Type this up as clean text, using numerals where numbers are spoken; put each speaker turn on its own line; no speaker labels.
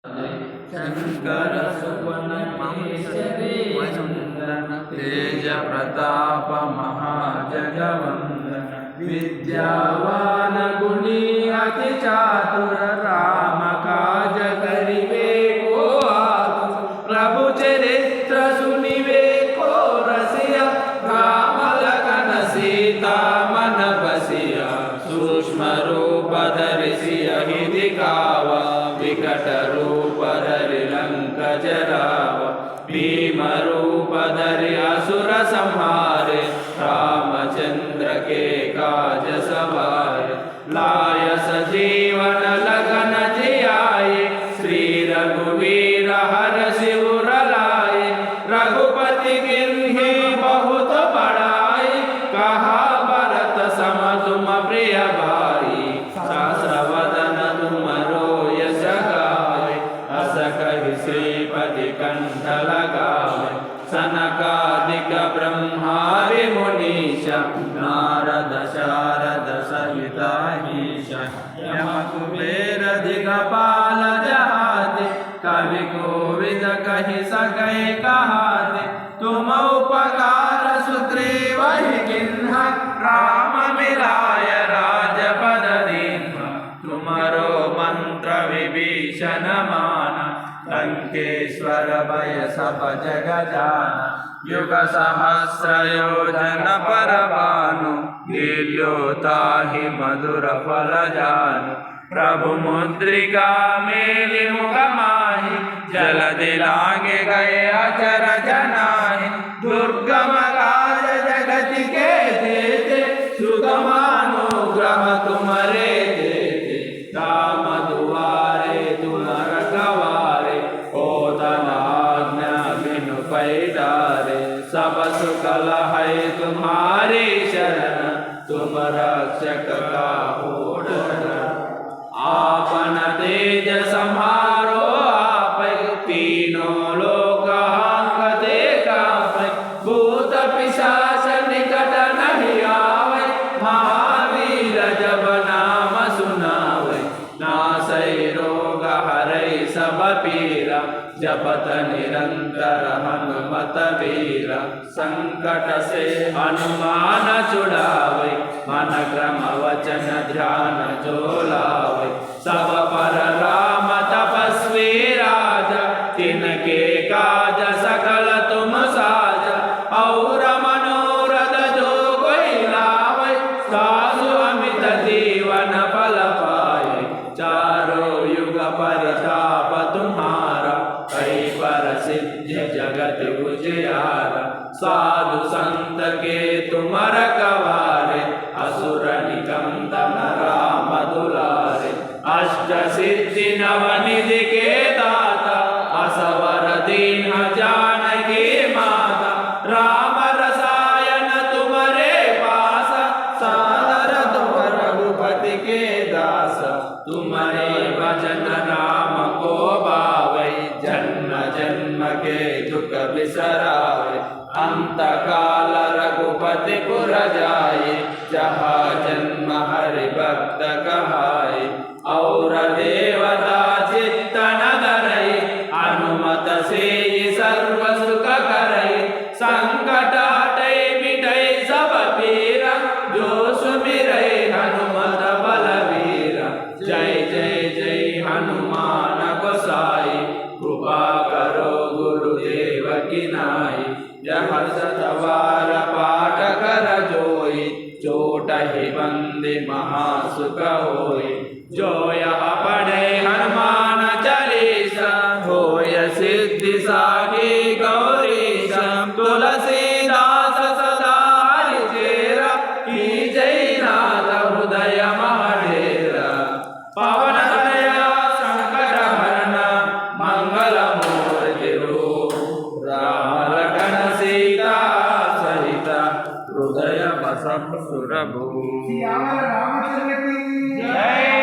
शंकर सुवन केसरी नंदन तेज प्रताप महाजगवंदन विद्यावान गुणी अति चातुर राम काज करिवे को आतुर प्रभु चरित्र सुनिवे को रसिया राम लखन सीता मन बसिया सूक्ष्म रूप धरिसिया ही दिखावा विकट रूप धरि लंक जरावा भीम रूप धरि असुर संहारे रामचंद्र के काज सवारे लाय सजीवन लगन जियाए श्री रघुवीर हरषि उर लाए रघुपति गिन्हि बहुत बड़ाई कहा भरत सम तुम प्रिय भाई सहस्रवदन तुम रोयस गावे अस कहि श्रीपति कंठ लगावे सनकादिक ब्रह्मादि मुनीश नारद शारद सहित ईश यम कुबेर दिगपाल जहाते कवि कोविद कहि सकै कहाते तुम उपकार सुग्रीव किन्हा राम मिलाय राजपद दीन्हा तुमरो मंत्र विभीषण माना लंकेश्वर भय सब जग जाना युग सहस्र योजन पर भानु लील्योताहि मधुर फल जानु प्रभु मुद्रिका मेलि मुख माहि जलधि लांघि गए अचर जनाहि दुर्गम काज जगति के देते सुगम अनुग्रह तुमरे देते राम दुआरे तुम रखवारे ओतन आज्ञा बिनु पैदारे सब सुख लहै तुम्हारी शरण तुम रक्षक काहू डरना आपन तेज सम्हारो आपै तीनों लोक हांकते कापै भूत पिशाच निकट नहीं आवै महावीर जब नाम सुनावै नासै रोग हरै सब पीरा जपत निरंतर हनुमत वीरा संकट से हनुमान छुड़ावे मन क्रम वचन ध्यान जो लावे सब पर राम तपस्वी राजा तिनके काज सकल तुम साजा और मनोरथ जो कोई लावे सासु अमित जीवन फल पाए चारों युग परिताप तुम्हारा कई पर सिद्धि जगत उजियारा साधु संत के तुम रखवारे असुर निकंदन राम दुलारे अष्ट सिद्धि नवनिधि के दाता असवर दीन जानकी माता राम रसायन तुम्हारे पास सादर तुम रघुपति के दास तुम्हारे भजन राम को बावै जन्म जन्म के दुख बिसरावे अंत काल रघुपति पुर जाए जहाँ जन्म हरि भक्त कहाए और देवता चित्तन धरई हनुमत से सर्व सुख करई संकट हटै मिटै सब पीरा जो सुमिरै हनुमत बलवीरा जय जय जय हनुमान गोसाई कृपा करो गुरुदेव की नाई यह सतवार पाठ कर जोई चोटहि बंदि महासुख होई जो यह पढ़े हनुमान चालीसा होय सिद्धि साखी गौरीशा तुलसीदास सदा हरिचेरा की जय नाथ हृदय महाडेरा पवन तनया संकट हरण मंगल मूर्ति रूप राम लखन सीता सहित हृदय बसव सुरभू
रामचंद्र की
जय।